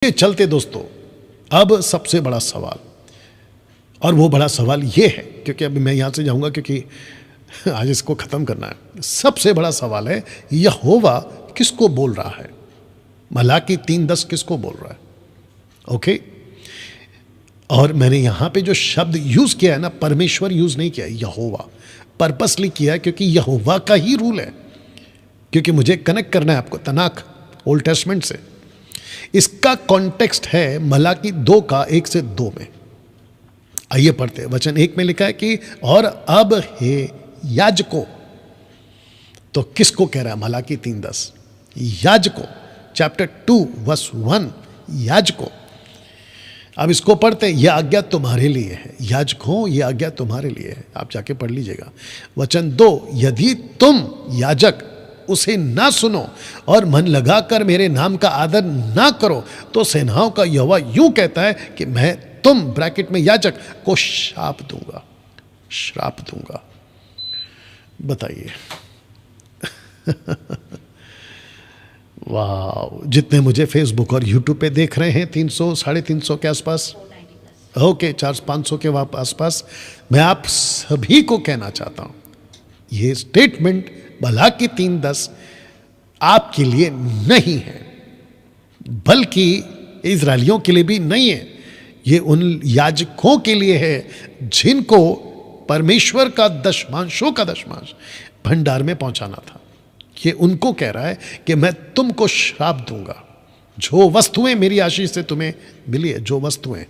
ये चलते दोस्तों, अब सबसे बड़ा सवाल, और वो बड़ा सवाल ये है, क्योंकि अभी मैं यहाँ से जाऊँगा क्योंकि आज इसको ख़त्म करना है। सबसे बड़ा सवाल है यहोवा किसको बोल रहा है? मलाकी 3:10 किसको बोल रहा है? ओके, और मैंने यहाँ पे जो शब्द यूज़ किया है ना, परमेश्वर यूज़ नहीं किया है, यहोवा पर्पसली किया है, क्योंकि यहोवा का ही रूल है, क्योंकि मुझे कनेक्ट करना है आपको तनाक ओल्ड टेस्टमेंट से। इसका कॉन्टेक्स्ट है मलाकी 2 का 1 से 2 में। आइए पढ़ते हैं। वचन 1 में लिखा है कि और अब हे याजको, तो किसको कह रहा है? मलाकी 3:10 याजको, चैप्टर 2 वर्स 1 याजको। अब इसको पढ़ते हैं। यह आज्ञा तुम्हारे लिए है, याजकों यह आज्ञा तुम्हारे लिए है। आप जाके पढ़ लीजिएगा। वचन 2, यदि तुम याजक उसे ना सुनो और मन लगाकर मेरे नाम का आदर ना करो, तो सेनाओं का यहोवा यूं कहता है कि मैं तुम ब्रैकेट में याजक को श्राप दूंगा, श्राप दूंगा। बताइए वाह, जितने मुझे फेसबुक और यूट्यूब पे देख रहे हैं, 300 350 के आसपास, ओके 400-500 के आसपास, मैं आप सभी को कहना चाहता हूं, ये स्टेटमेंट मलाकी 3:10 आपके लिए नहीं है, बल्कि इजरायलियों के लिए भी नहीं है। ये उन याजकों के लिए है जिनको परमेश्वर का दशमांशों का दशमांश भंडार में पहुंचाना था। ये उनको कह रहा है कि मैं तुमको श्राप दूंगा। जो वस्तुएं मेरी आशीष से तुम्हें मिली है, जो वस्तुएं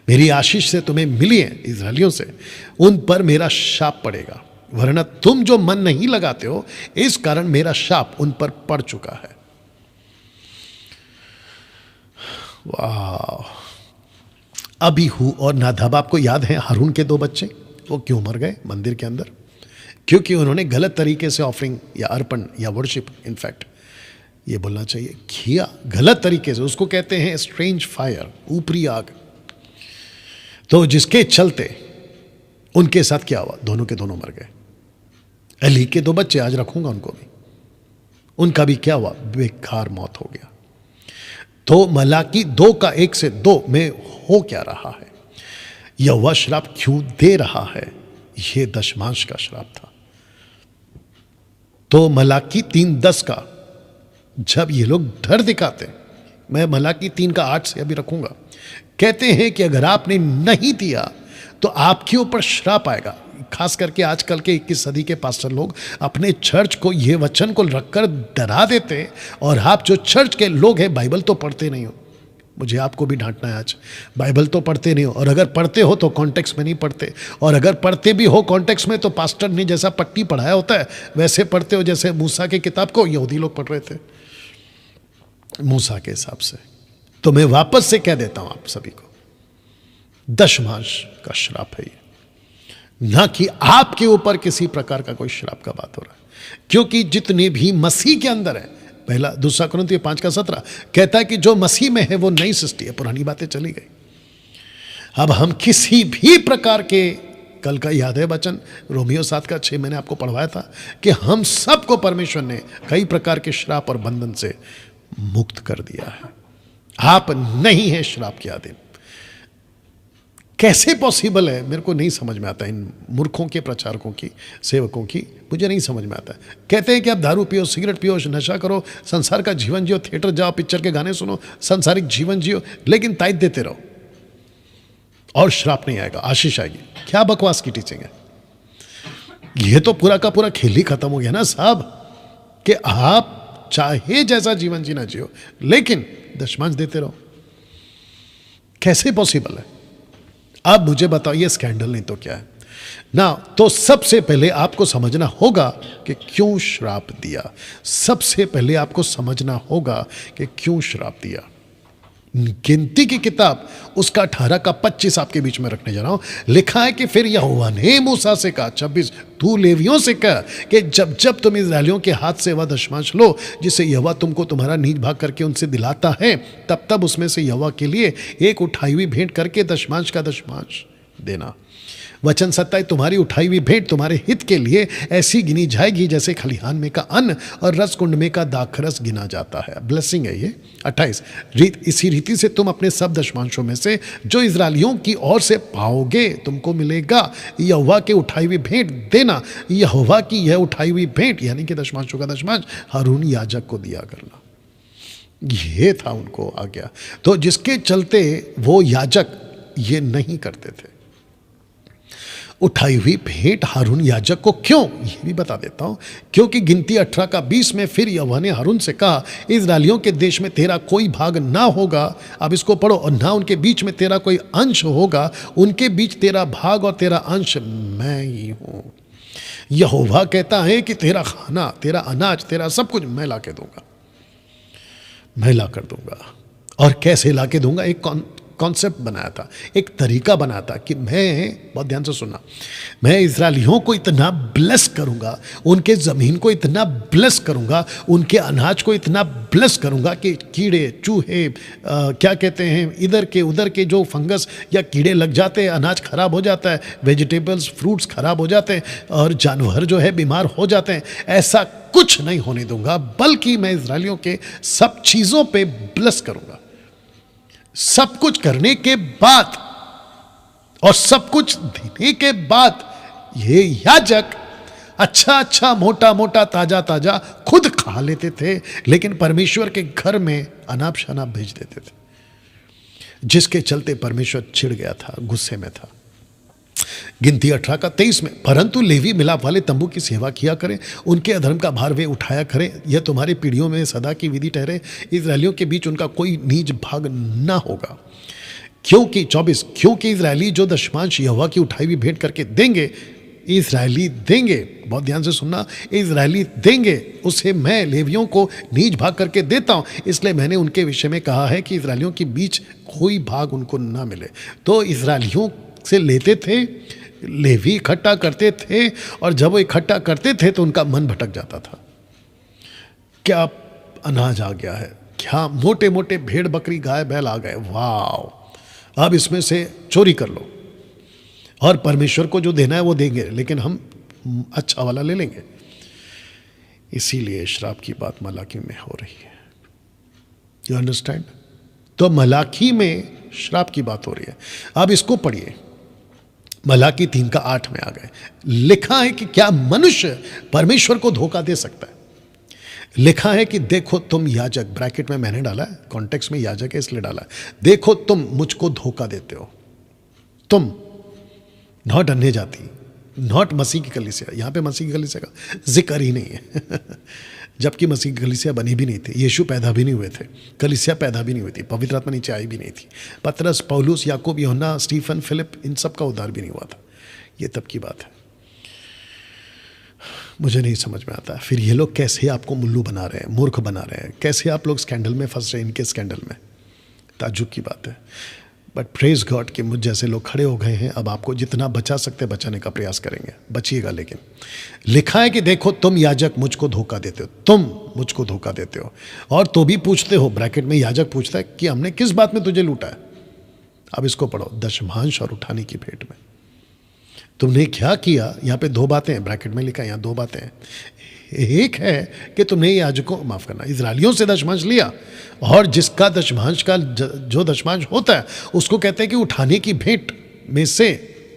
मेरी आशीष से तुम्हें मिली है इजरायलियों से, उन पर मेरा शाप पड़ेगा, वरना तुम जो मन नहीं लगाते हो, इस कारण मेरा शाप उन पर पड़ चुका है। वाह। अबीहू और नादाब, आपको याद है हारून के 2 बच्चे, वो क्यों मर गए मंदिर के अंदर? क्योंकि उन्होंने गलत तरीके से ऑफरिंग या अर्पण या वर्शिप, इनफैक्ट ये बोलना चाहिए, किया गलत तरीके से। उसको कहते हैं स्ट्रेंज फायर, ऊपरी आग। तो जिसके चलते उनके साथ क्या हुआ? दोनों के दोनों मर गए। अली के 2 बच्चे, आज रखूंगा उनको भी, उनका भी क्या हुआ? बेकार मौत हो गया। तो मलाकी 2 का 1 से 2 में हो क्या रहा है? यहोवा श्राप क्यों दे रहा है? यह दशमांश का श्राप था। तो मलाकी 3:10 का जब ये लोग डर दिखाते, मैं मलाकी 3 का 8 से अभी रखूंगा, कहते हैं कि अगर आपने नहीं दिया तो आपके ऊपर श्राप आएगा। खास करके आजकल के 21 सदी के पास्टर लोग अपने चर्च को ये वचन को रखकर डरा देते हैं, और आप जो चर्च के लोग हैं बाइबल तो पढ़ते नहीं हो। मुझे आपको भी डांटना है आज, बाइबल तो पढ़ते नहीं हो, और अगर पढ़ते हो तो कॉन्टेक्स्ट में नहीं पढ़ते, और अगर पढ़ते भी हो कॉन्टेक्स्ट में तो पास्टर ने जैसा पट्टी पढ़ाया होता है वैसे पढ़ते हो, जैसे मूसा की किताब को यहूदी लोग पढ़ रहे थे मूसा के हिसाब से। तो मैं वापस से कह देता हूं आप सभी को, दशमांश का श्राप है ये, ना कि आपके ऊपर किसी प्रकार का कोई श्राप का बात हो रहा है। क्योंकि जितने भी मसीह के अंदर है, पहला 2 कुरिन्थियों 5 का 17 कहता है कि जो मसीह में है वो नई सृष्टि है, पुरानी बातें चली गई। अब हम किसी भी प्रकार के, कल का याद है वचन रोमियो 7 का 6 मैंने आपको पढ़वाया था कि हम सबको परमेश्वर ने कई प्रकार के श्राप और बंधन से मुक्त कर दिया है। आप नहीं है श्राप के अधीन। कैसे पॉसिबल है? मेरे को नहीं समझ में आता, इन मूर्खों के प्रचारकों की, सेवकों की, मुझे नहीं समझ में आता। कहते हैं कि आप दारू पियो, सिगरेट पियो, नशा करो, संसार का जीवन जियो, थिएटर जाओ, पिक्चर के गाने सुनो, सांसारिक जीवन जियो, लेकिन ताइद देते रहो और श्राप नहीं आएगा, आशीष आएगी। क्या बकवास की टीचिंग है ये? तो पूरा का पूरा खेल ही खत्म हो गया ना साहब, कि आप चाहे जैसा जीवन जीना जियो, लेकिन दशमांश देते रहो। कैसे पॉसिबल है? अब मुझे बताओ, ये स्कैंडल नहीं तो क्या है ना? तो सबसे पहले आपको समझना होगा कि क्यों श्राप दिया। सबसे पहले आपको समझना होगा कि क्यों श्राप दिया। गिनती की किताब उसका 18 का 25 आपके बीच में रखने जा रहा हूं। लिखा है कि फिर यहोवा ने मूसा से कहा, 26, तू लेवियों से कह कि जब जब तुम इस्राएलियों के हाथ से वह दशमांश लो जिसे यहोवा तुमको तुम्हारा नीच भाग करके उनसे दिलाता है, तब तब उसमें से यहोवा के लिए एक उठाई हुई भेंट करके दशमांश का दशमांश देना। वचन सत्ता है, तुम्हारी उठाई हुई भेंट तुम्हारे हित के लिए ऐसी गिनी जाएगी जैसे खलिहान में का अन्न और रसकुंड में का दाखरस गिना जाता है। ब्लेसिंग है ये। 28, इसी रीति से तुम अपने सब दशमांशों में से जो इजरायलियों की ओर से पाओगे तुमको मिलेगा। यहोवा के उठाई हुई भेंट देना। यहोवा की यह उठाई हुई भेंट यानी कि दशमांशों का दशमांश हारून याजक को दिया करना, ये था उनको आज्ञा। तो जिसके चलते वो याजक ये नहीं करते थे। उठाई हुई भेंट हारून याजक को क्यों, ये भी बता देता हूं। क्योंकि गिनती 18 का 20 में फिर यहोवा ने हारून से कहा, इजरायलियों के देश में तेरा कोई भाग ना होगा। अब इसको पढ़ो, और ना उनके बीच में तेरा कोई अंश होगा, उनके बीच तेरा भाग और तेरा अंश मैं ही हूं। यहोवा कहता है कि तेरा खाना, तेरा अनाज, तेरा सब कुछ मैं ला के दूंगा, मैं ला कर दूंगा। और कैसे ला के दूंगा, एक कॉन्सेप्ट बनाया था, एक तरीका बनाया था कि मैं, बहुत ध्यान से सुनना, मैं इजरायलियों को इतना ब्लेस करूंगा, उनके ज़मीन को इतना ब्लेस करूंगा, उनके अनाज को इतना ब्लेस करूंगा कि कीड़े चूहे क्या कहते हैं, इधर के उधर के जो फंगस या कीड़े लग जाते हैं, अनाज खराब हो जाता है, वेजिटेबल्स फ्रूट्स खराब हो जाते हैं और जानवर जो है बीमार हो जाते हैं, ऐसा कुछ नहीं होने दूंगा। बल्कि मैं इजरायलियों के सब चीज़ों पे ब्लेस करूंगा। सब कुछ करने के बाद और सब कुछ देने के बाद ये याजक अच्छा अच्छा मोटा मोटा ताजा ताजा खुद खा लेते थे, लेकिन परमेश्वर के घर में अनाप शनाप भेज देते थे, जिसके चलते परमेश्वर चिढ़ गया था, गुस्से में था। गिनती 18 का 23 में, परंतु लेवी मिलाप वाले तंबू की सेवा किया करें, उनके अधर्म का भार वे उठाया करें, यह तुम्हारी पीढ़ियों में सदा की विधि ठहरे। इजरायलियों के बीच उनका कोई नीच भाग ना होगा। क्योंकि 24, क्योंकि इजरायली जो दशमांश यहोवा की उठाई हुई भेंट करके देंगे, इजरायली देंगे, बहुत ध्यान से सुनना, इजरायली देंगे, उसे मैं लेवियों को नीच भाग करके देता हूं। इसलिए मैंने उनके विषय में कहा है कि इजरायलियों के बीच कोई भाग उनको ना मिले। तो इजरायलियों से लेते थे, लेवी इकट्ठा करते थे, और जब वो इकट्ठा करते थे तो उनका मन भटक जाता था। क्या अनाज आ गया है, क्या मोटे मोटे भेड़ बकरी गाय बैल आ गए, वाह, अब इसमें से चोरी कर लो और परमेश्वर को जो देना है वो देंगे, लेकिन हम अच्छा वाला ले लेंगे। इसीलिए श्राप की बात मलाकी में हो रही है। You understand? तो मलाकी में श्राप की बात हो रही है। अब इसको पढ़िए, मलाकी 3 का 8 में आ गए। लिखा है कि क्या मनुष्य परमेश्वर को धोखा दे सकता है? लिखा है कि देखो तुम याजक, ब्रैकेट में मैंने डाला है, कॉन्टेक्स्ट में याजक है इसलिए डाला है, देखो तुम मुझको धोखा देते हो। तुम, नॉट अन्य जाति, नॉट मसीह की कलीसिया, यहां पे मसीह की कलीसिया का जिक्र ही नहीं है जबकि मसीह की कलीसिया बनी भी नहीं थी, यीशु पैदा भी नहीं हुए थे, कलीसिया पैदा भी नहीं हुई थी, पवित्र आत्मा नीचे आई भी नहीं थी, पतरस, पौलुस, याकूब, यूहन्ना, स्टीफन, फिलिप, इन सब का उद्धार भी नहीं हुआ था। ये तब की बात है। मुझे नहीं समझ में आता फिर ये लोग कैसे आपको मुल्लू बना रहे हैं, मूर्ख बना रहे हैं, कैसे आप लोग स्कैंडल में फंस रहे हैं, इनके स्कैंडल में। ताज्जुब की बात है। बट प्रेज गॉड कि मुझ जैसे लोग खड़े हो गए हैं। अब आपको जितना बचा सकते बचाने का प्रयास करेंगे, बचिएगा। लेकिन लिखा है कि देखो तुम याजक मुझको धोखा देते हो, तुम मुझको धोखा देते हो, और तो भी पूछते हो, ब्रैकेट में याजक पूछता है कि हमने किस बात में तुझे लूटा है। अब इसको पढ़ो, दशमांश और उठाने की भेंट में तुमने क्या किया। यहाँ पे 2 बातें हैं, ब्रैकेट में लिखा है, यहाँ 2 बातें हैं। एक है कि तुमने याजकों, माफ करना, इजरायलियों से दशमांश लिया, और जिसका दशमांश का जो दशमांश होता है उसको कहते हैं कि उठाने की भेंट में से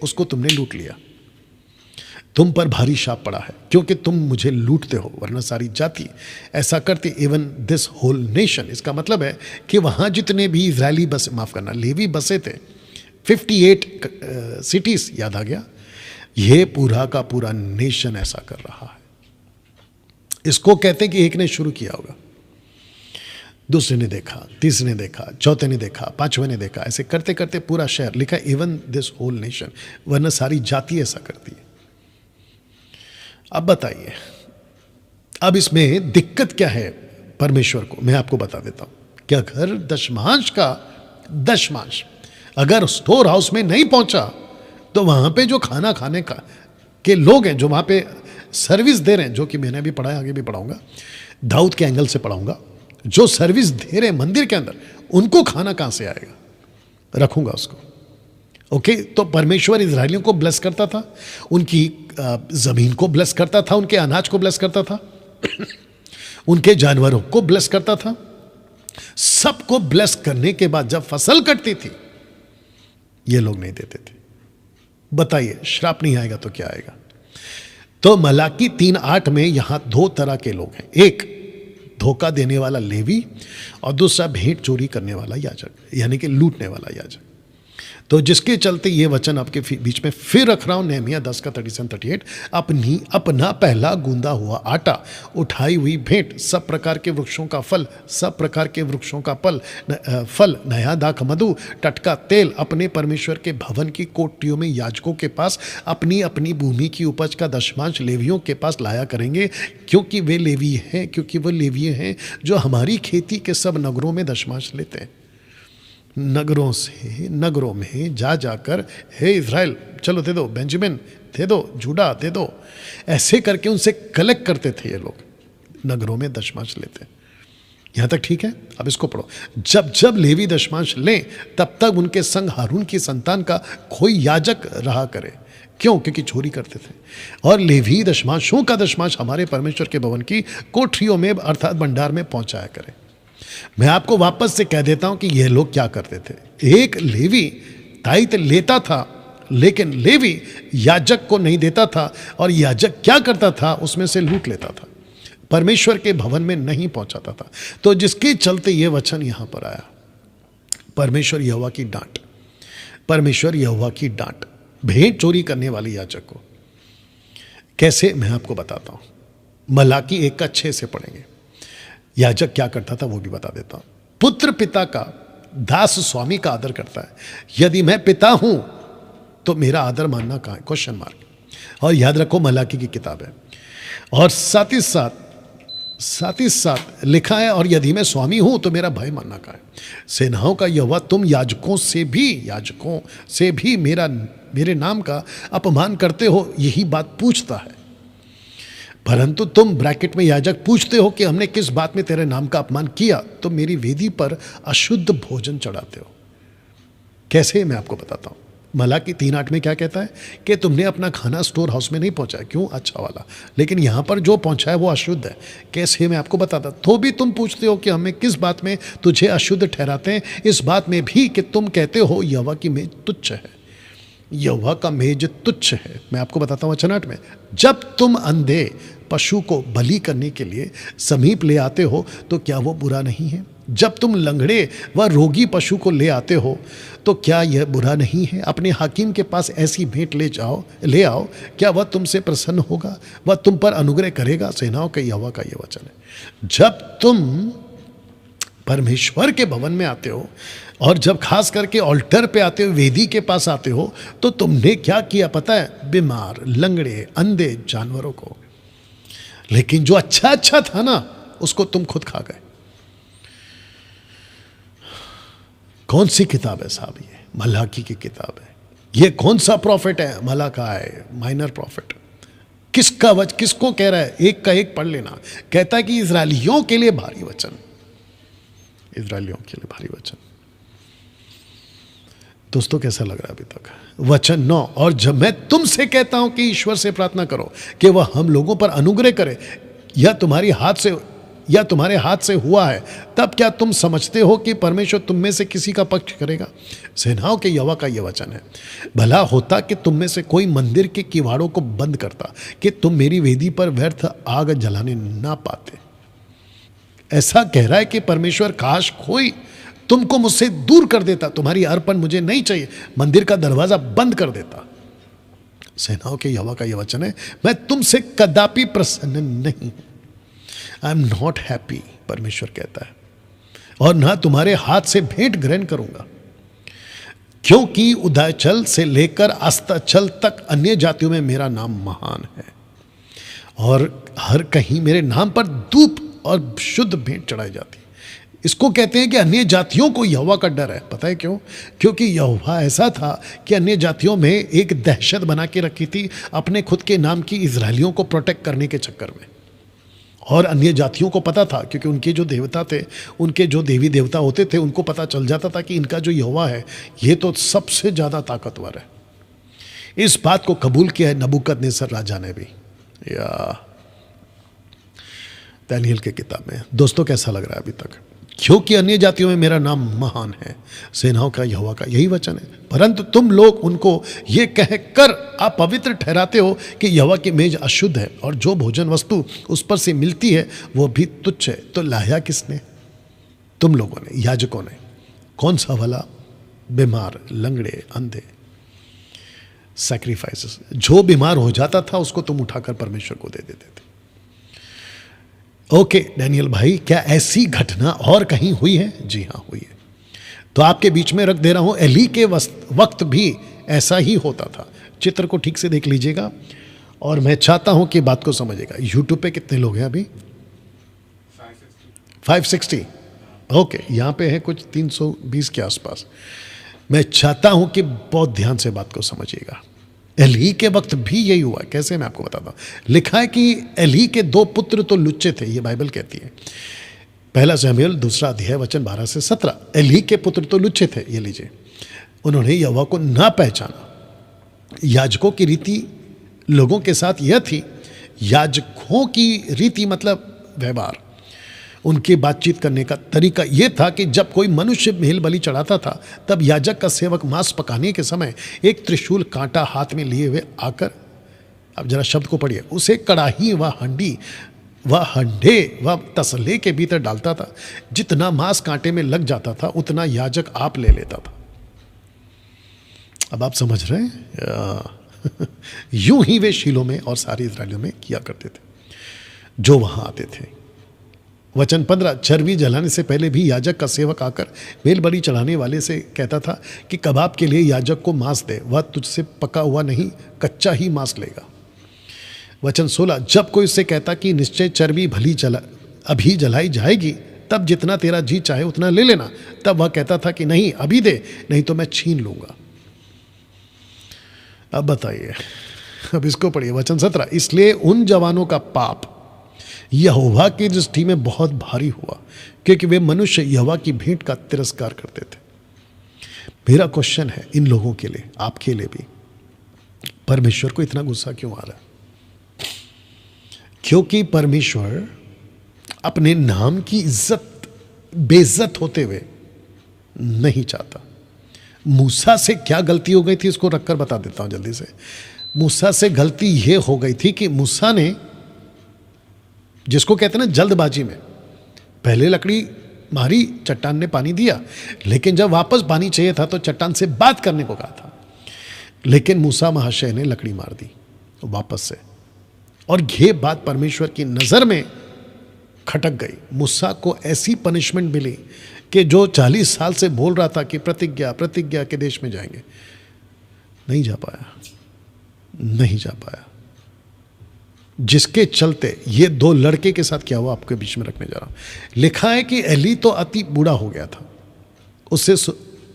उसको तुमने लूट लिया। तुम पर भारी शाप पड़ा है क्योंकि तुम मुझे लूटते हो, वरना सारी जाति ऐसा करती, इवन दिस होल नेशन। इसका मतलब है कि वहां जितने भी इजरायली बसे, माफ करना, लेवी बसे थे, 58 सिटीज, याद आ गया, ये पूरा का पूरा नेशन ऐसा कर रहा है। इसको कहते हैं कि एक ने शुरू किया होगा, दूसरे ने देखा, तीसरे ने देखा, चौथे ने देखा, पांचवें ने देखा, ऐसे करते करते पूरा शहर, लिखा इवन दिस होल नेशन, वरना सारी जाति ऐसा करती है। अब बताइए, अब इसमें दिक्कत क्या है परमेश्वर को, मैं आपको बता देता हूं कि अगर दशमांश का दशमांश अगर स्टोर हाउस में नहीं पहुंचा तो वहां पे जो खाना खाने का के लोग हैं, जो वहां पे सर्विस दे रहे हैं, जो कि मैंने भी पढ़ा है, आगे भी पढ़ाऊंगा, दाऊद के एंगल से पढ़ाऊंगा, जो सर्विस दे रहे हैं मंदिर के अंदर, उनको खाना कहां से आएगा? रखूंगा उसको, ओके, तो परमेश्वर इजरायलियों को ब्लेस करता था, उनकी ज़मीन को ब्लेस करता था, उनके अनाज को ब्लेस करता था, उनके जानवरों को ब्लेस करता था। सबको ब्लेस करने के बाद जब फसल कटती थी, ये लोग नहीं देते थे। बताइए, श्राप नहीं आएगा तो क्या आएगा? तो मलाकी 3:8 में यहां 2 तरह के लोग हैं। एक धोखा देने वाला लेवी और दूसरा भेंट चोरी करने वाला याजक, यानी कि लूटने वाला याजक। तो जिसके चलते ये वचन आपके बीच में फिर रख रहा हूं, नहमिया 10 का 37-38, अपना पहला गूंदा हुआ आटा, उठाई हुई भेंट, सब प्रकार के वृक्षों का फल, सब प्रकार के वृक्षों का फल, नया दाख मधु, टटका तेल, अपने परमेश्वर के भवन की कोठरियों में याजकों के पास अपनी अपनी भूमि की उपज का दशमांश लेवियों के पास लाया करेंगे, क्योंकि वे लेवीय हैं जो हमारी खेती के सब नगरों में दशमांश लेते हैं। नगरों में जाकर, हे इज़राइल चलो दे दो, बेंजामिन दे दो, जूडा दे दो, ऐसे करके उनसे कलेक्ट करते थे ये लोग, नगरों में दशमांश लेते। यहाँ तक ठीक है? अब इसको पढ़ो। जब लेवी दशमांश लें, तब तक उनके संग हारून की संतान का कोई याजक रहा करे। क्यों? क्योंकि चोरी करते थे। और लेवी दशमांशों का दशमांश हमारे परमेश्वर के भवन की कोठरियों में अर्थात भंडार में पहुंचाया करे। मैं आपको वापस से कह देता हूं कि ये लोग क्या करते थे। एक लेवी दायित्व लेता था, लेकिन लेवी याजक को नहीं देता था, और याजक क्या करता था, उसमें से लूट लेता था, परमेश्वर के भवन में नहीं पहुंचाता था। तो जिसके चलते ये वचन यहां पर आया, परमेश्वर यहोवा की डांट, परमेश्वर यहोवा की डांट भेंट चोरी करने वाले याजक को। कैसे, मैं आपको बताता हूं। मलाकी 1 का 6 से पढ़ेंगे। याजक क्या करता था वो भी बता देता हूं। पुत्र पिता का, दास स्वामी का आदर करता है। यदि मैं पिता हूं तो मेरा आदर मानना कहां है? Question mark. और याद रखो, मलाकी की किताब है। और साथ ही साथ लिखा है, और यदि मैं स्वामी हूं तो मेरा भय मानना कहां है? सेनाओं का यहोवा तुम याजकों से भी मेरे नाम का अपमान करते हो, यही बात पूछता है। परंतु तुम ब्रैकेट में याजक पूछते हो कि हमने किस बात में तेरे नाम का अपमान किया, तो मेरी वेदी पर अशुद्ध भोजन चढ़ाते हो। कैसे, मैं आपको बताता हूं। मलाकी 3:8 में क्या कहता है कि तुमने अपना खाना स्टोर हाउस में नहीं पहुंचाया। क्यों? अच्छा वाला। लेकिन यहां पर जो पहुंचा है वो अशुद्ध है। कैसे, मैं आपको बताता। तो भी तुम पूछते हो कि हमें किस बात में तुझे अशुद्ध ठहराते हैं? इस बात में भी कि तुम कहते हो यहोवा की मेज तुच्छ है। यहोवा का मेज तुच्छ है। मैं आपको बताता हूं वचन 8 में, जब तुम अंधे पशु को बलि करने के लिए समीप ले आते हो तो क्या वो बुरा नहीं है? जब तुम लंगड़े व रोगी पशु को ले आते हो तो क्या यह बुरा नहीं है? अपने हाकिम के पास ऐसी भेंट ले आओ, क्या वह तुमसे प्रसन्न होगा? वह तुम पर अनुग्रह करेगा। सेनाओं के यहोवा का यह वचन है। जब तुम परमेश्वर के भवन में आते हो, और जब खास करके ऑल्टर पे आते हो, वेदी के पास आते हो, तो तुमने क्या किया पता है? बीमार, लंगड़े, अंधे जानवरों को, लेकिन जो अच्छा था ना, उसको तुम खुद खा गए। कौन सी किताब है साहब? ये मलाकी की किताब है। ये कौन सा प्रॉफिट है? मलाका है, माइनर प्रॉफिट। किसको कह रहा है? एक का एक पढ़ लेना। कहता है कि इजरायलियों के लिए भारी वचन, इजरायलियों के लिए भारी वचन। दोस्तों, कैसा लग रहा है अभी तक? वचन 9, और जब मैं तुमसे कहता हूं कि ईश्वर से प्रार्थना करो कि वह हम लोगों पर अनुग्रह करे, या तुम्हारे हाथ से हुआ है, तब क्या तुम समझते हो कि परमेश्वर तुम में से किसी का पक्ष करेगा? सेनाओं के यहोवा का यह वचन है, भला होता कि तुम में से कोई मंदिर के किवाड़ों को बंद करता, कि तुम मेरी वेदी पर व्यर्थ आग जलाने ना पाते। ऐसा कह रहा है कि परमेश्वर, काश कोई तुमको मुझसे दूर कर देता, तुम्हारी अर्पण मुझे नहीं चाहिए, मंदिर का दरवाजा बंद कर देता। सेनाओं के यहोवा का यह वचन है, मैं तुमसे कदापि प्रसन्न नहीं, आई एम नॉट हैप्पी, परमेश्वर कहता है, और ना तुम्हारे हाथ से भेंट ग्रहण करूंगा, क्योंकि उदयचल से लेकर अस्ताचल तक अन्य जातियों में मेरा नाम महान है, और हर कहीं मेरे नाम पर धूप और शुद्ध भेंट चढ़ाई जाती है। इसको कहते हैं कि अन्य जातियों को यहोवा का डर है। पता है क्यों? क्योंकि यहोवा ऐसा था कि अन्य जातियों में एक दहशत बना के रखी थी अपने खुद के नाम की इजरायलियों को प्रोटेक्ट करने के चक्कर में, और अन्य जातियों को पता था, क्योंकि उनके जो देवता थे, उनके जो देवी देवता होते थे, उनको पता चल जाता था कि इनका जो यहोवा है ये तो सबसे ज़्यादा ताकतवर है। इस बात को कबूल किया है नबूकदनेस्सर राजा ने भी। या दानियेल की किताब में। दोस्तों कैसा लग रहा है अभी तक? क्योंकि अन्य जातियों में मेरा नाम महान है, सेनाओं का यहोवा का, यही वचन है। परंतु तुम लोग उनको ये कह कर अपवित्र ठहराते हो कि यहोवा की मेज अशुद्ध है और जो भोजन वस्तु उस पर से मिलती है वो भी तुच्छ है। तो लाया किसने? तुम लोगों ने, याजकों ने। कौन सा भला? बीमार, लंगड़े, अंधे। सैक्रिफाइसेस, जो बीमार हो जाता था उसको तुम उठाकर परमेश्वर को दे देते थे। ओके डैनियल भाई, क्या ऐसी घटना और कहीं हुई है? जी हाँ हुई है। तो आपके बीच में रख दे रहा हूं, एली के वक्त भी ऐसा ही होता था। चित्र को ठीक से देख लीजिएगा और मैं चाहता हूं कि बात को समझिएगा। यूट्यूब पे कितने लोग हैं अभी? 560। ओके, यहां पे है कुछ 320 के आसपास। मैं चाहता हूं कि बहुत ध्यान से बात को समझिएगा। एली के वक्त भी यही हुआ। कैसे? मैं आपको बताता हूं। लिखा है कि एली के 2 पुत्र तो लुच्चे थे, ये बाइबल कहती है। पहला शमूएल 2 अध्याय वचन 12 से 17। एली के पुत्र तो लुच्चे थे, ये लीजिए। उन्होंने यहोवा को ना पहचाना। याजकों की रीति लोगों के साथ यह थी, याजकों की रीति मतलब व्यवहार, उनकी बातचीत करने का तरीका यह था कि जब कोई मनुष्य मेल बलि चढ़ाता था तब याजक का सेवक मांस पकाने के समय एक त्रिशूल कांटा हाथ में लिए हुए आकर, अब जरा शब्द को पढ़िए, उसे कड़ाही व हंडी व हंडे व तसले के भीतर डालता था। जितना मांस कांटे में लग जाता था उतना याजक आप ले लेता था। अब आप समझ रहे हैं? यूं ही वे शीलो में और सारे इस्राएलियों में किया करते थे जो वहां आते थे। वचन 15, चर्बी जलाने से पहले भी याजक का सेवक आकर मेल बलि चढ़ाने वाले से कहता था कि कबाब के लिए याजक को मांस दे, वह तुझसे पका हुआ नहीं कच्चा ही मांस लेगा। वचन 16, जब कोई उससे कहता कि निश्चय चर्बी अभी जलाई जाएगी, तब जितना तेरा जी चाहे उतना ले लेना, तब वह कहता था कि नहीं अभी दे, नहीं तो मैं छीन लूंगा। अब बताइए, अब इसको पढ़िए। वचन 17, इसलिए उन जवानों का पाप यहोवा की दृष्टि में बहुत भारी हुआ, क्योंकि वे मनुष्य यहोवा की भेंट का तिरस्कार करते थे। मेरा क्वेश्चन है इन लोगों के लिए, आपके लिए भी, परमेश्वर को इतना गुस्सा क्यों आ रहा है? क्योंकि परमेश्वर अपने नाम की इज्जत बेइज्जत होते हुए नहीं चाहता। मूसा से क्या गलती हो गई थी इसको रखकर बता देता हूं जल्दी से। मूसा से गलती यह हो गई थी कि मूसा ने, जिसको कहते हैं ना जल्दबाजी में, पहले लकड़ी मारी, चट्टान ने पानी दिया, लेकिन जब वापस पानी चाहिए था तो चट्टान से बात करने को कहा था, लेकिन मूसा महाशय ने लकड़ी मार दी वापस से, और ये बात परमेश्वर की नज़र में खटक गई। मूसा को ऐसी पनिशमेंट मिली कि जो 40 साल से बोल रहा था कि प्रतिज्ञा प्रतिज्ञा के देश में जाएंगे, नहीं जा पाया, नहीं जा पाया। जिसके चलते ये 2 लड़के के साथ क्या हुआ आपके बीच में रखने जा रहा हूं। लिखा है कि एली तो अति बूढ़ा हो गया था।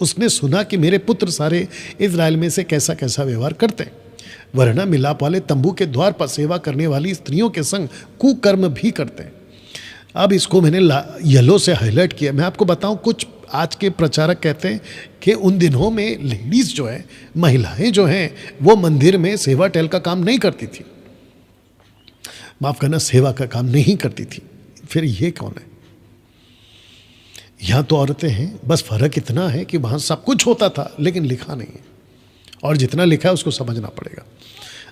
उसने सुना कि मेरे पुत्र सारे इज़राइल में से कैसा कैसा व्यवहार करते हैं, वरना मिलाप वाले तंबू के द्वार पर सेवा करने वाली स्त्रियों के संग कुकर्म भी करते हैं। अब इसको मैंने येलो से हाईलाइट किया। मैं आपको बताऊं, कुछ आज के प्रचारक कहते हैं कि उन दिनों में लेडीज जो है, महिलाएं जो हैं, वो मंदिर में सेवा टेल का काम नहीं करती थी, माफ करना, सेवा का काम नहीं करती थी। फिर ये कौन है? यहां तो औरतें हैं, बस फर्क इतना है कि वहां सब कुछ होता था लेकिन लिखा नहीं है, और जितना लिखा है उसको समझना पड़ेगा।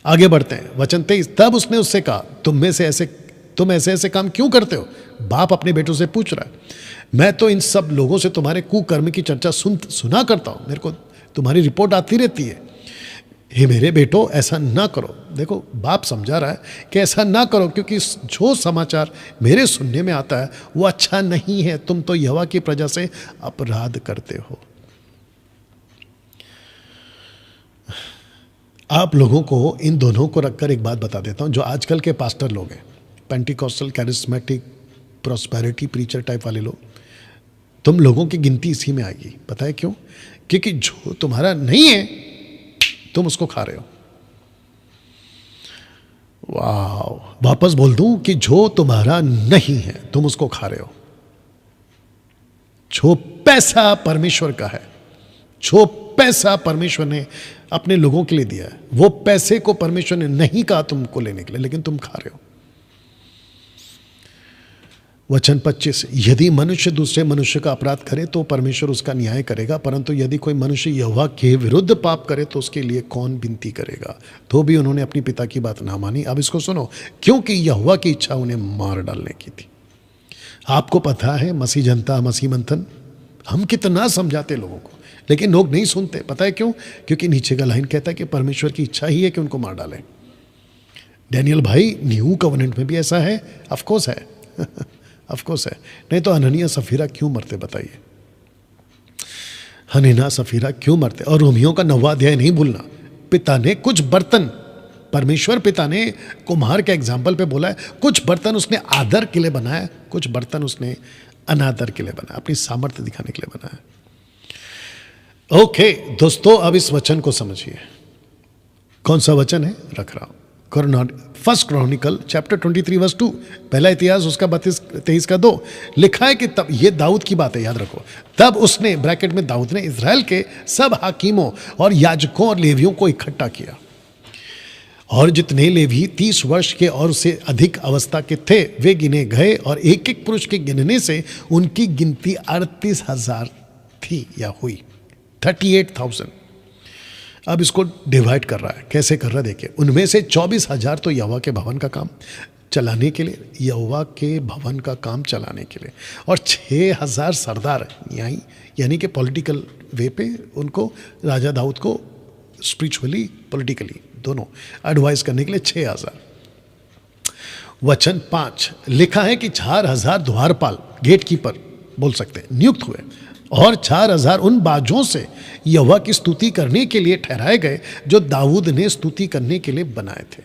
आगे बढ़ते हैं। वचन 23, तब उसने उससे कहा, तुम ऐसे ऐसे काम क्यों करते हो? बाप अपने बेटों से पूछ रहा है। मैं तो इन सब लोगों से तुम्हारे कुकर्म की चर्चा सुना करता हूं, मेरे को तुम्हारी रिपोर्ट आती रहती है। हे मेरे बेटो, ऐसा ना करो। देखो, बाप समझा रहा है कि ऐसा ना करो, क्योंकि जो समाचार मेरे सुनने में आता है वो अच्छा नहीं है। तुम तो यहोवा की प्रजा से अपराध करते हो। आप लोगों को इन दोनों को रखकर एक बात बता देता हूं। जो आजकल के पास्टर लोग हैं, Pentecostal, charismatic, prosperity preacher type वाले लोग, तुम लोगों की गिनती इसी में आएगी। पता है क्यों? क्योंकि जो तुम्हारा नहीं है तुम उसको खा रहे हो। वाह, वापस बोल दूं कि जो तुम्हारा नहीं है तुम उसको खा रहे हो। जो पैसा परमेश्वर का है, जो पैसा परमेश्वर ने अपने लोगों के लिए दिया है, वो पैसे को परमेश्वर ने नहीं कहा तुमको लेने के लिए, लेकिन तुम खा रहे हो। वचन 25, यदि मनुष्य दूसरे मनुष्य का अपराध करे तो परमेश्वर उसका न्याय करेगा, परंतु यदि कोई मनुष्य यहोवा के विरुद्ध पाप करे तो उसके लिए कौन विनती करेगा। तो भी उन्होंने अपनी पिता की बात ना मानी। अब इसको सुनो, क्योंकि यहोवा की इच्छा उन्हें मार डालने की थी। आपको पता है मसीह जनता, मसीह मंथन, हम कितना समझाते लोगों को, लेकिन लोग नहीं सुनते। पता है क्यों? क्योंकि नीचे का लाइन कहता है कि परमेश्वर की इच्छा ही है कि उनको मार डालें। डैनियल भाई, न्यू कवेनेंट में भी ऐसा है? ऑफ कोर्स है ऑफ कोर्स है, नहीं तो हननिया सफीरा क्यों मरते बताइए? हननिया सफीरा क्यों मरते? और रोमियों का 9वां अध्याय नहीं भूलना। पिता ने कुछ बर्तन, परमेश्वर पिता ने कुम्हार के एग्जाम्पल पे बोला है, कुछ बर्तन उसने आदर के लिए बनाया, कुछ बर्तन उसने अनादर के लिए बनाया, अपनी सामर्थ्य दिखाने के लिए बनाया। ओके दोस्तों, अब इस वचन को समझिए। कौन सा वचन है? रख रहा हूं, फर्स्ट क्रॉनिकल चैप्टर 23 वर्स 2, पहला इतिहास उसका 32-23 का 2 लिखा है कि तब, ये दाऊद की बात है, याद रखो, तब उसने, ब्रैकेट में दाऊद ने, इजराइल के सब हाकिमों और याजकों और लेवियों को इकट्ठा किया, और जितने लेवी 30 वर्ष के और उससे अधिक अवस्था के थे वे गिने गए, और एक एक पुरुष के गिनने से उनकी गिनती 38,000 थी या हुई, 38,000। अब इसको डिवाइड कर रहा है, कैसे कर रहा है देखिए। उनमें से 24,000 तो यहोवा के भवन का काम चलाने के लिए, यहोवा के भवन का काम चलाने के लिए, और 6,000 सरदार यानी कि पॉलिटिकल वे पे उनको, राजा दाऊद को स्पिरिचुअली पॉलिटिकली दोनों एडवाइस करने के लिए 6,000। वचन 5 लिखा है कि 4,000 द्वारपाल, गेट कीपर बोल सकते हैं, नियुक्त हुए, और 4,000 उन बाजों से यहोवा की स्तुति करने के लिए ठहराए गए जो दाऊद ने स्तुति करने के लिए बनाए थे।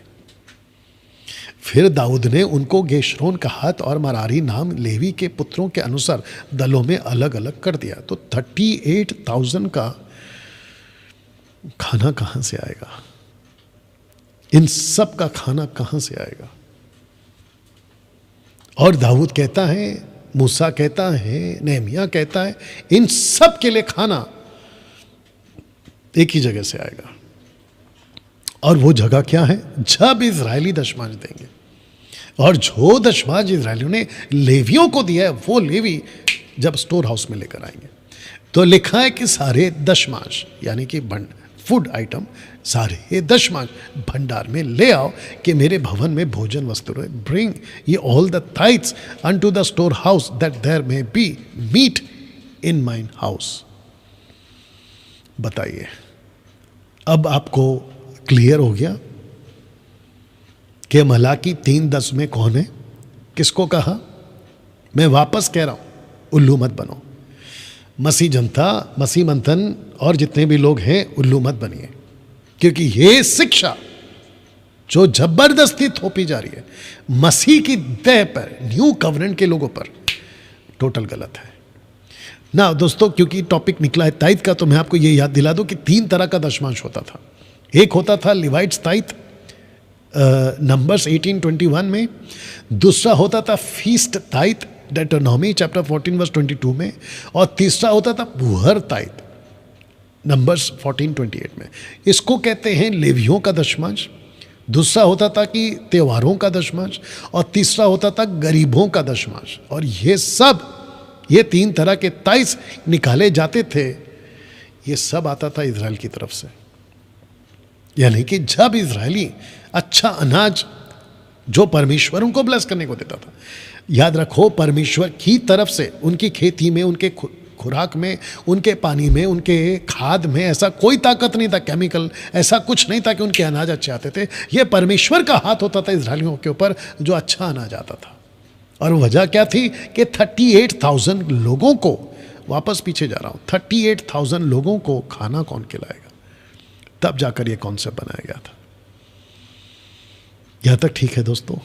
फिर दाऊद ने उनको गेशरोन कहात और मरारी नाम लेवी के पुत्रों के अनुसार दलों में अलग अलग कर दिया। तो 38,000 का खाना कहां से आएगा? इन सब का खाना कहां से आएगा? और दाऊद कहता है, मूसा कहता है, नेहमिया कहता है, इन सब के लिए खाना एक ही जगह से आएगा। और वो जगह क्या है? जब इजरायली दशमांश देंगे, और जो दशमांश इजरायलियों ने लेवियों को दिया है, वो लेवी जब स्टोर हाउस में लेकर आएंगे, तो लिखा है कि सारे दशमांश यानी कि फूड आइटम, सारे दशमांश भंडार में ले आओ कि मेरे भवन में भोजन वस्तु रहे। Bring ye all the tithes unto the storehouse that there may be meat in mine house. बताइए, अब आपको क्लियर हो गया कि मलाकी 3:10 में कौन है, किसको कहा? मैं वापस कह रहा हूं, उल्लू मत बनो। मसीह जनता, मसीह मंथन और जितने भी लोग हैं, उल्लू मत बनिए, क्योंकि ये शिक्षा जो जबरदस्ती थोपी जा रही है मसीह की देह पर, न्यू कवनेंट के लोगों पर, टोटल गलत है ना दोस्तों। क्योंकि टॉपिक निकला है ताइथ का, तो मैं आपको ये याद दिला दूं कि 3 तरह का दशमांश होता था। एक होता था लिवाइट्स ताइथ, नंबर्स 18:21 में। दूसरा होता था फीस्ट ताइथ, डेटरोनॉमी चैप्टर 14 वर्स 22 में। और तीसरा होता था पुहर ताइथ, नंबर्स 14:28 में। इसको कहते हैं लेवियों का दशमांश। दूसरा होता था कि त्योहारों का दशमांश, और तीसरा होता था गरीबों का दशमांश। और ये 3 तरह के ताइस निकाले जाते थे। ये सब आता था इजराइल की तरफ से, यानी कि जब इजरायली अच्छा अनाज जो परमेश्वर उनको ब्लेस करने को देता था, याद रखो, परमेश्वर की तरफ से उनकी खेती में, उनके खुराक में, उनके पानी में, उनके खाद में ऐसा कोई ताकत नहीं था, केमिकल ऐसा कुछ नहीं था कि उनके अनाज अच्छे आते थे। ये परमेश्वर का हाथ होता था इजरायलियों के ऊपर जो अच्छा अनाज आता था। और वजह क्या थी कि 38,000 लोगों को, वापस पीछे जा रहा हूं, 38,000 लोगों को खाना कौन खिलाएगा? तब जाकर यह कॉन्सेप्ट बनाया गया था। यहां तक ठीक है दोस्तों?